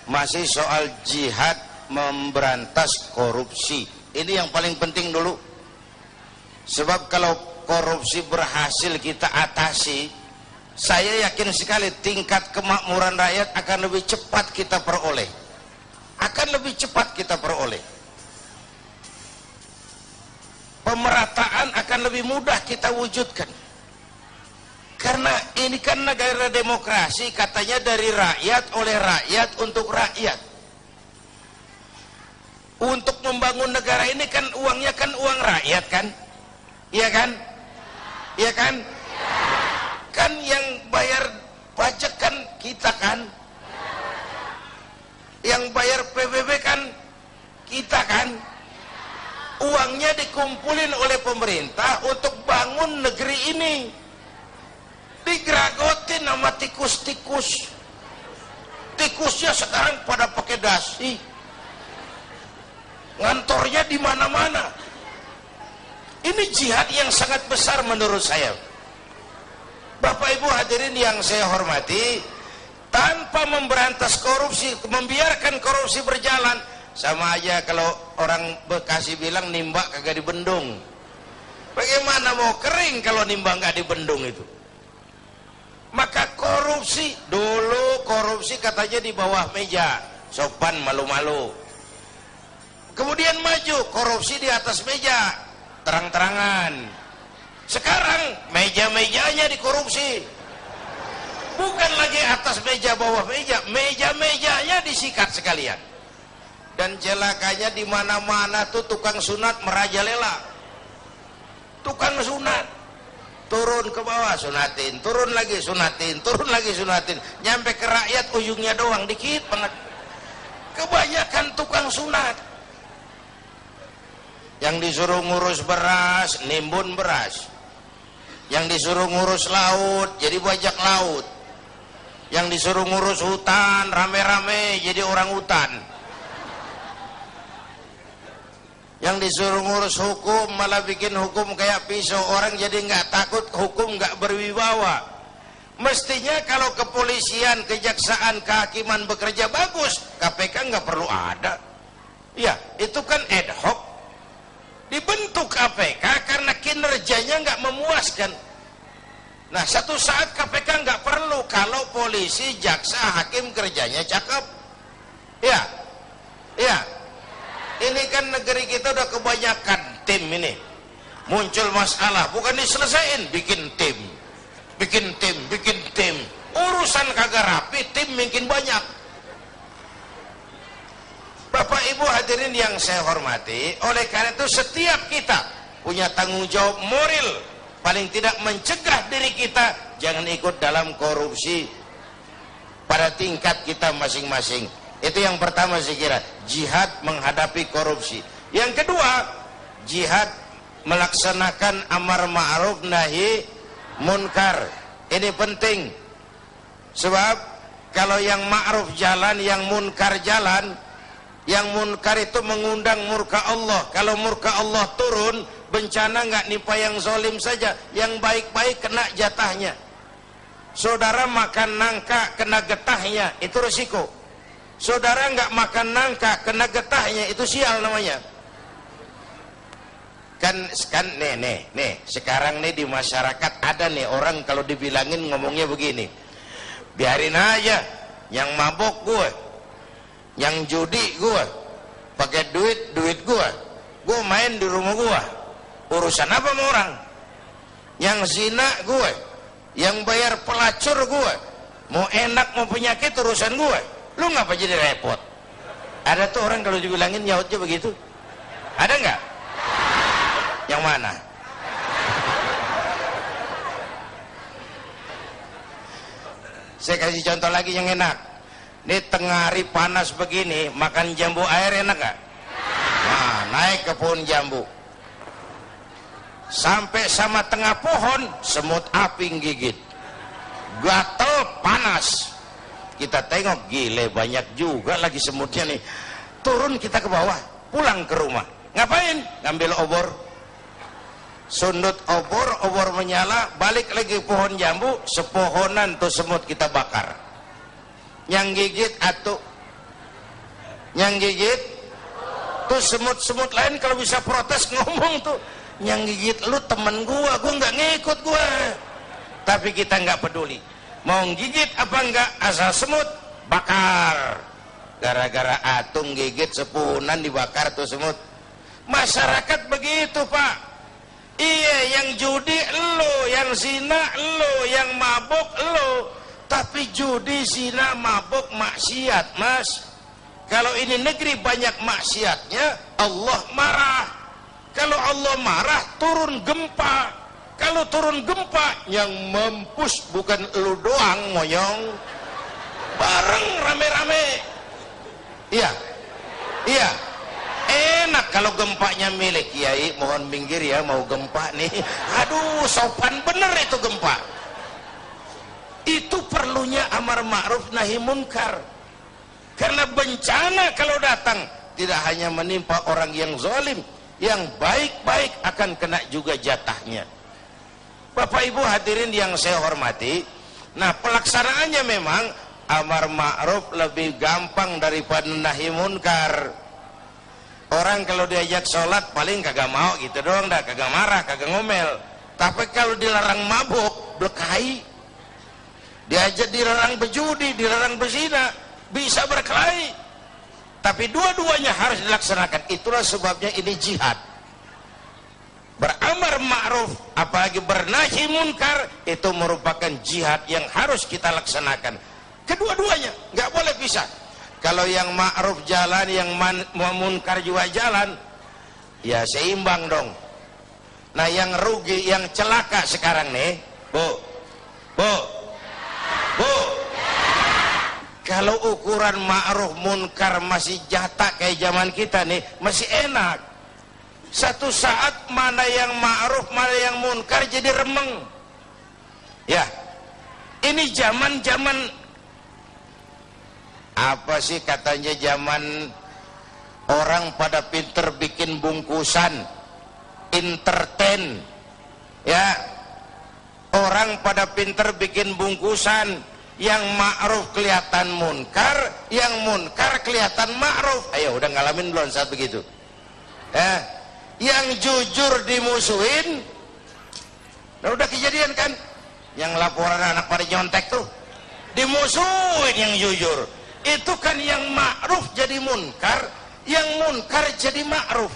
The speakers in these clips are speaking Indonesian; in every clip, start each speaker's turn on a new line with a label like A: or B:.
A: masih soal jihad memberantas korupsi. Ini yang paling penting dulu. Sebab kalau korupsi berhasil kita atasi, saya yakin sekali tingkat kemakmuran rakyat akan lebih cepat kita peroleh. Akan lebih cepat kita peroleh. Pemerataan akan lebih mudah kita wujudkan. Karena ini kan negara demokrasi, katanya dari rakyat, oleh rakyat, untuk rakyat. Untuk membangun negara ini kan uangnya kan uang rakyat kan? Iya kan? Iya kan? Kan yang bayar pajak kan kita kan? Yang bayar PBB kan kita kan? Uangnya dikumpulin oleh pemerintah untuk bangun negeri ini. Digeragotin sama tikus-tikus. Tikusnya sekarang pada pakai dasi. Ngantornya di mana-mana. Ini jihad yang sangat besar menurut saya. Bapak Ibu hadirin yang saya hormati, tanpa memberantas korupsi, membiarkan korupsi berjalan, sama aja kalau orang Bekasi bilang nimba kagak dibendung. Bagaimana mau kering kalau nimba nggak dibendung itu? Maka korupsi, dulu korupsi katanya di bawah meja, sopan malu-malu. Kemudian maju, korupsi di atas meja, terang-terangan. Sekarang meja-mejanya dikorupsi. Bukan lagi atas meja, bawah meja, meja-mejanya disikat sekalian. Dan celakanya di mana-mana tuh tukang sunat merajalela. Tukang sunat turun ke bawah sunatin, turun lagi sunatin, turun lagi sunatin, nyampe ke rakyat ujungnya doang dikit banget. Kebanyakan tukang sunat. Yang disuruh ngurus beras, nimbun beras. Yang disuruh ngurus laut, jadi bajak laut. Yang disuruh ngurus hutan, rame-rame jadi orang hutan. Yang disuruh ngurus hukum malah bikin hukum kayak pisau, orang jadi nggak takut, hukum nggak berwibawa. Mestinya kalau kepolisian, kejaksaan, kehakiman bekerja bagus, KPK nggak perlu ada. Ya, itu kan ad hoc. Dibentuk KPK karena kinerjanya nggak memuaskan. Nah, satu saat KPK nggak perlu kalau polisi, jaksa, hakim kerjanya cakep. Ya, ya. Ini kan negeri kita udah kebanyakan tim ini. Muncul masalah, bukan diselesain, bikin tim. Bikin tim, bikin tim. Urusan kagak rapi, tim makin banyak. Bapak Ibu hadirin yang saya hormati, oleh karena itu setiap kita punya tanggung jawab moral, paling tidak mencegah diri kita jangan ikut dalam korupsi pada tingkat kita masing-masing. Itu yang pertama saya kira, jihad menghadapi korupsi. Yang kedua, jihad melaksanakan amar ma'ruf nahi munkar. Ini penting. Sebab kalau yang ma'ruf jalan, yang munkar jalan, yang munkar itu mengundang murka Allah. Kalau murka Allah turun, bencana nggak nimpa yang zalim saja, yang baik-baik kena jatahnya. Saudara makan nangka kena getahnya, itu resiko. Saudara nggak makan nangka kena getahnya, itu sial namanya. Kan nih sekarang nih di masyarakat ada nih orang kalau dibilangin ngomongnya begini, biarin aja, yang mabok gue, yang judi gue, pakai duit gue main di rumah gue, urusan apa sama orang? Yang zina gue, yang bayar pelacur gue, mau enak mau penyakit urusan gue. Lu ngapa jadi repot? Ada tuh orang kalau dibilangin nyautnya begitu. Ada nggak? Yang mana? Saya kasih contoh lagi yang enak. Ini tengah hari panas begini, makan jambu air enak nggak? Nah, naik ke pohon jambu. Sampai sama tengah pohon, semut api gigit. Gatel, panas. Kita tengok, gile banyak juga lagi semutnya nih. Turun kita ke bawah, pulang ke rumah. Ngapain? Ngambil obor. Sundut obor menyala, balik lagi pohon jambu, sepohonan tuh semut kita bakar. Yang gigit atuh, Yang gigit tuh semut-semut lain kalau bisa protes ngomong tuh, yang gigit lu temen gua nggak ngikut gua. Tapi kita nggak peduli, mau gigit apa enggak, asal semut bakar. Gara-gara atung gigit sepunan dibakar tuh semut. Masyarakat begitu Pak. Iya, yang judi lo, yang zina lo, yang mabuk lo. Tapi judi, zina, mabuk, maksiat Mas. Kalau ini negeri banyak maksiatnya, Allah marah. Kalau Allah marah, turun gempa. Kalau turun gempa, yang mampus bukan lu doang moyong, bareng rame-rame. Iya, iya. Enak kalau gempanya milik Kiai, mohon minggir ya, mau gempa nih. Aduh, sopan bener itu gempa. Itu perlunya amar ma'ruf nahi munkar. Karena bencana kalau datang tidak hanya menimpa orang yang zalim, yang baik-baik akan kena juga jatahnya. Bapak Ibu hadirin yang saya hormati, nah pelaksanaannya memang amar ma'ruf lebih gampang daripada nahi munkar. Orang kalau diajak sholat paling kagak mau gitu doang dah, kagak marah, kagak ngomel. Tapi kalau dilarang mabuk, berkelahi. Diajak dilarang berjudi, dilarang berzina, bisa berkelahi. Tapi dua-duanya harus dilaksanakan. Itulah sebabnya ini jihad. Beramar ma'ruf apalagi bernahi munkar itu merupakan jihad yang harus kita laksanakan. Kedua-duanya nggak boleh pisah. Kalau yang ma'ruf jalan, yang munkar juga jalan, ya seimbang dong. Nah yang rugi, yang celaka sekarang nih, Bu, kalau ukuran ma'ruf munkar masih jatah kayak zaman kita nih, masih enak. Satu saat mana yang ma'ruf, mana yang munkar jadi remeng. Ya, ini zaman apa sih katanya, zaman orang pada pinter bikin bungkusan, entertain. Ya, orang pada pinter bikin bungkusan, yang ma'ruf kelihatan munkar, yang munkar kelihatan ma'ruf. Ayo udah ngalamin belum saat begitu? Yang jujur dimusuhin. Nah, udah kejadian kan? Yang laporan anak pada nyontek tuh dimusuhin yang jujur. Itu kan yang ma'ruf jadi munkar, yang munkar jadi ma'ruf.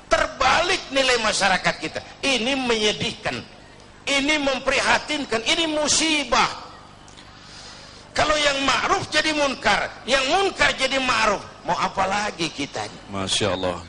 A: Terbalik nilai masyarakat kita. Ini menyedihkan, ini memprihatinkan, ini musibah. Kalau yang ma'ruf jadi munkar, yang munkar jadi ma'ruf, mau apa lagi kita?
B: Masya Allah.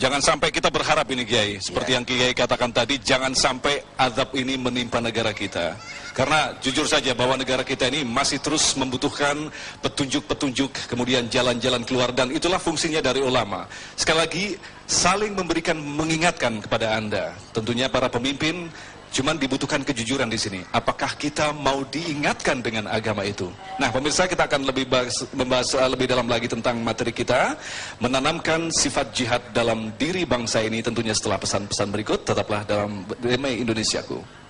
B: Jangan sampai kita berharap ini Kiai, seperti yang Kiai katakan tadi, jangan sampai azab ini menimpa negara kita. Karena jujur saja bahwa negara kita ini masih terus membutuhkan petunjuk-petunjuk, kemudian jalan-jalan keluar, dan itulah fungsinya dari ulama. Sekali lagi, saling memberikan, mengingatkan kepada Anda. Tentunya para pemimpin, cuman dibutuhkan kejujuran di sini. Apakah kita mau diingatkan dengan agama itu? Nah, pemirsa, kita akan membahas lebih dalam lagi tentang materi kita, menanamkan sifat jihad dalam diri bangsa ini. Tentunya setelah pesan-pesan berikut, tetaplah dalam Damai Indonesiaku.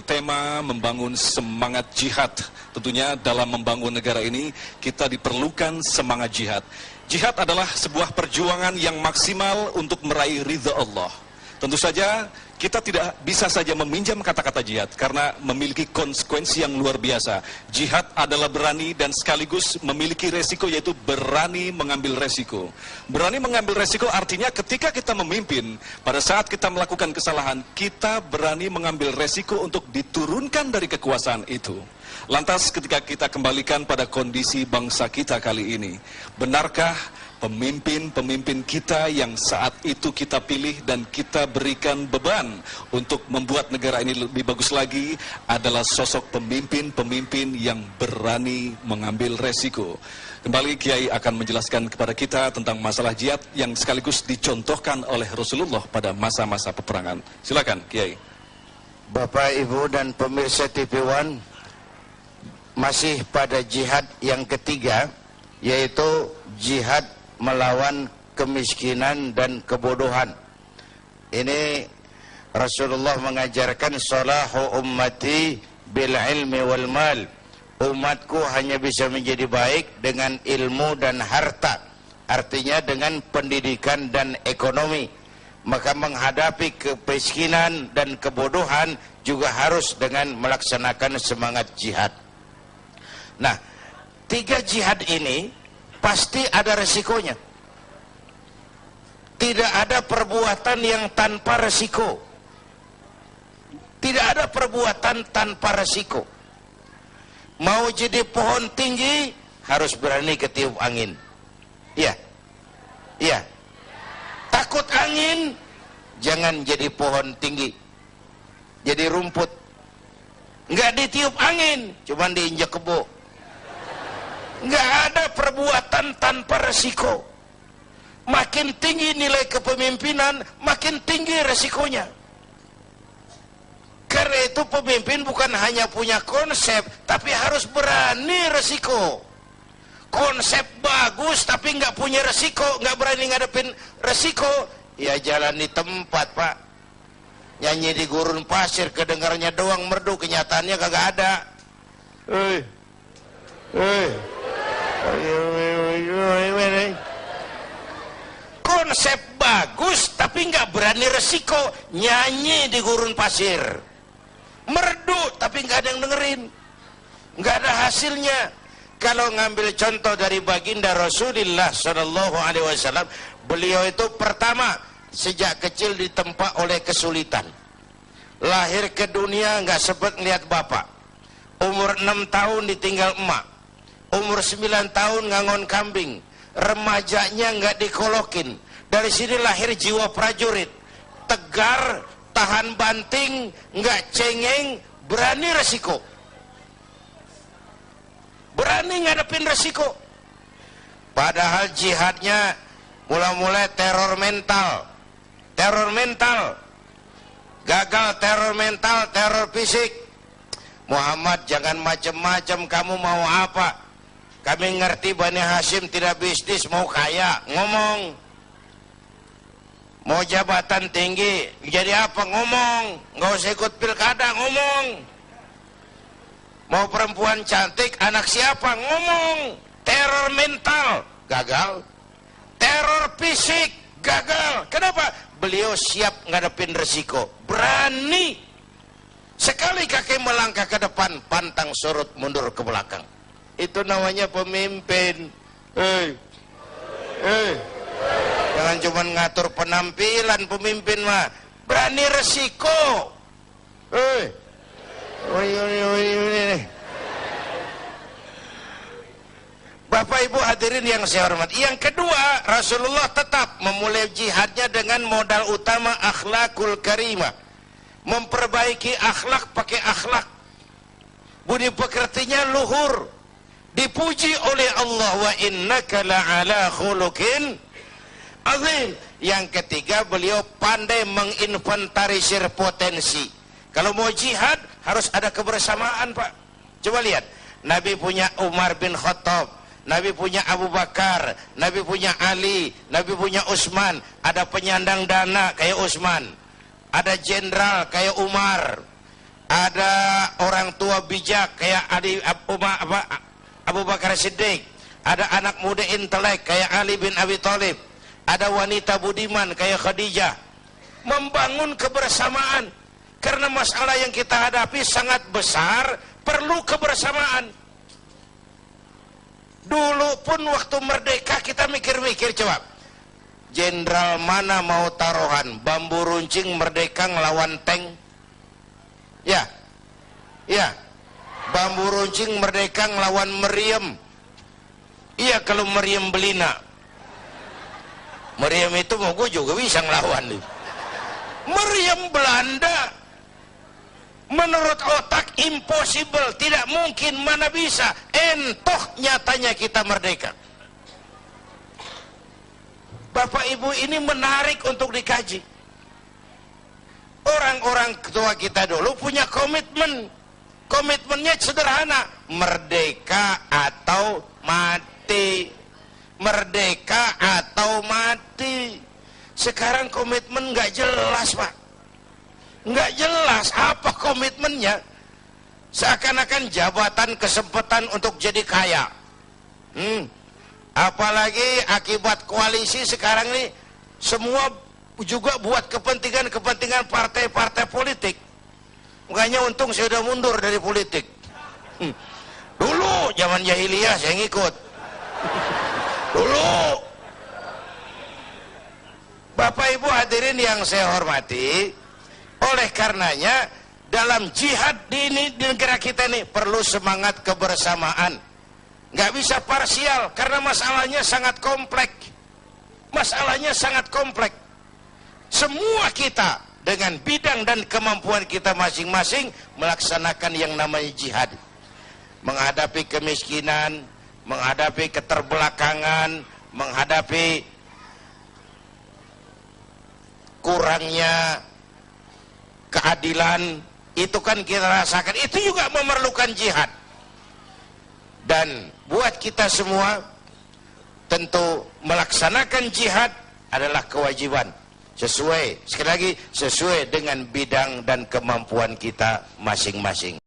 B: Tema membangun semangat jihad. Tentunya dalam membangun negara ini kita diperlukan semangat jihad. Jihad adalah sebuah perjuangan yang maksimal untuk meraih ridha Allah. Tentu saja kita tidak bisa saja meminjam kata-kata jihad karena memiliki konsekuensi yang luar biasa. Jihad adalah berani dan sekaligus memiliki resiko, yaitu berani mengambil resiko. Berani mengambil resiko artinya ketika kita memimpin, pada saat kita melakukan kesalahan, kita berani mengambil resiko untuk diturunkan dari kekuasaan itu. Lantas ketika kita kembalikan pada kondisi bangsa kita kali ini, benarkah pemimpin-pemimpin kita yang saat itu kita pilih dan kita berikan beban untuk membuat negara ini lebih bagus lagi adalah sosok pemimpin-pemimpin yang berani mengambil resiko. Kembali Kiai akan menjelaskan kepada kita tentang masalah jihad yang sekaligus dicontohkan oleh Rasulullah pada masa-masa peperangan. Silakan Kiai.
A: Bapak, Ibu, dan pemirsa TV One, masih pada jihad yang ketiga, yaitu jihad melawan kemiskinan dan kebodohan. Ini Rasulullah mengajarkan salahu ummati bil ilmi wal mal. Umatku hanya bisa menjadi baik dengan ilmu dan harta, artinya dengan pendidikan dan ekonomi. Maka menghadapi kemiskinan dan kebodohan juga harus dengan melaksanakan semangat jihad. Nah, 3 jihad ini pasti ada resikonya. Tidak ada perbuatan yang tanpa resiko. Tidak ada perbuatan tanpa resiko. Mau jadi pohon tinggi harus berani ketiup angin. Iya. Iya. Takut angin, jangan jadi pohon tinggi. Jadi rumput. Enggak ditiup angin, cuman diinjak kebo. Nggak ada perbuatan tanpa resiko. Makin tinggi nilai kepemimpinan, makin tinggi resikonya. Karena itu pemimpin bukan hanya punya konsep, tapi harus berani resiko. Konsep bagus tapi nggak punya resiko, nggak berani ngadepin resiko, ya jalan di tempat, Pak. Nyanyi di gurun pasir, kedengarannya doang merdu, kenyataannya kagak ada. Konsep bagus tapi nggak berani resiko, nyanyi di gurun pasir, merdu tapi nggak ada yang dengerin, nggak ada hasilnya. Kalau ngambil contoh dari baginda Rasulullah SAW, beliau itu pertama sejak kecil ditempa oleh kesulitan. Lahir ke dunia nggak sempat ngeliat bapak. Umur 6 tahun ditinggal emak. Umur 9 tahun ngangon kambing. Remajanya nggak dikolokin. Dari sini lahir jiwa prajurit. Tegar, tahan banting, nggak cengeng, berani resiko. Berani ngadepin resiko. Padahal jihadnya mulai teror mental. Teror mental. Gagal teror mental, teror fisik. Muhammad, jangan macam-macam, kamu mau apa? Kami ngerti Bani Hashim tidak bisnis, mau kaya, ngomong. Mau jabatan tinggi, jadi apa? Ngomong. Nggak usah ikut pilkada, ngomong. Mau perempuan cantik, anak siapa? Ngomong. Teror mental, gagal. Teror fisik, gagal. Kenapa? Beliau siap ngadepin resiko, berani. Sekali kaki melangkah ke depan, pantang surut mundur ke belakang. Itu namanya pemimpin. Jangan cuma ngatur penampilan pemimpin mah, berani resiko. Bapak Ibu hadirin yang saya hormati. Yang kedua, Rasulullah tetap memulai jihadnya dengan modal utama akhlakul karimah. Memperbaiki akhlak pakai akhlak. Budi pekertinya luhur. Dipuji oleh Allah, wa innaka la'ala khuluqin azim. Yang ketiga, beliau pandai menginventarisir potensi. Kalau mau jihad harus ada kebersamaan, Pak. Coba lihat, Nabi punya Umar bin Khattab, Nabi punya Abu Bakar, Nabi punya Ali, Nabi punya Utsman. Ada penyandang dana kayak Utsman, ada jenderal kayak Umar, ada orang tua bijak kayak Abu Bakar Siddiq, ada anak muda intelek kayak Ali bin Abi Thalib, ada wanita budiman kayak Khadijah. Membangun kebersamaan, karena masalah yang kita hadapi sangat besar, perlu kebersamaan. Dulu pun waktu merdeka kita mikir-mikir, coba jenderal mana mau taruhan, bambu runcing merdeka ngelawan tank? Ya, ya, bambu runcing merdeka ngelawan meriam. Iya, kalau meriam belina. Meriam itu mau gue juga bisa ngelawan nih. Meriam Belanda menurut otak impossible, tidak mungkin, mana bisa. Entoh nyatanya kita merdeka. Bapak Ibu, ini menarik untuk dikaji. Orang-orang tua kita dulu punya komitmen. Komitmennya sederhana, merdeka atau mati. Merdeka atau mati. Sekarang komitmen nggak jelas, Pak. Nggak jelas apa komitmennya. Seakan-akan jabatan, kesempatan untuk jadi kaya. Apalagi akibat koalisi sekarang ini, semua juga buat kepentingan partai-partai politik. Makanya untung saya udah mundur dari politik. Dulu zaman jahiliyah saya ngikut. Dulu. Bapak Ibu hadirin yang saya hormati, oleh karenanya dalam jihad di negara kita ini perlu semangat kebersamaan. Nggak bisa parsial karena masalahnya sangat kompleks. Masalahnya sangat kompleks. Semua kita dengan bidang dan kemampuan kita masing-masing melaksanakan yang namanya jihad. Menghadapi kemiskinan, menghadapi keterbelakangan, menghadapi kurangnya keadilan, itu kan kita rasakan. Itu juga memerlukan jihad. Dan buat kita semua, tentu melaksanakan jihad adalah kewajiban. Sesuai, sekali lagi, sesuai dengan bidang dan kemampuan kita masing-masing.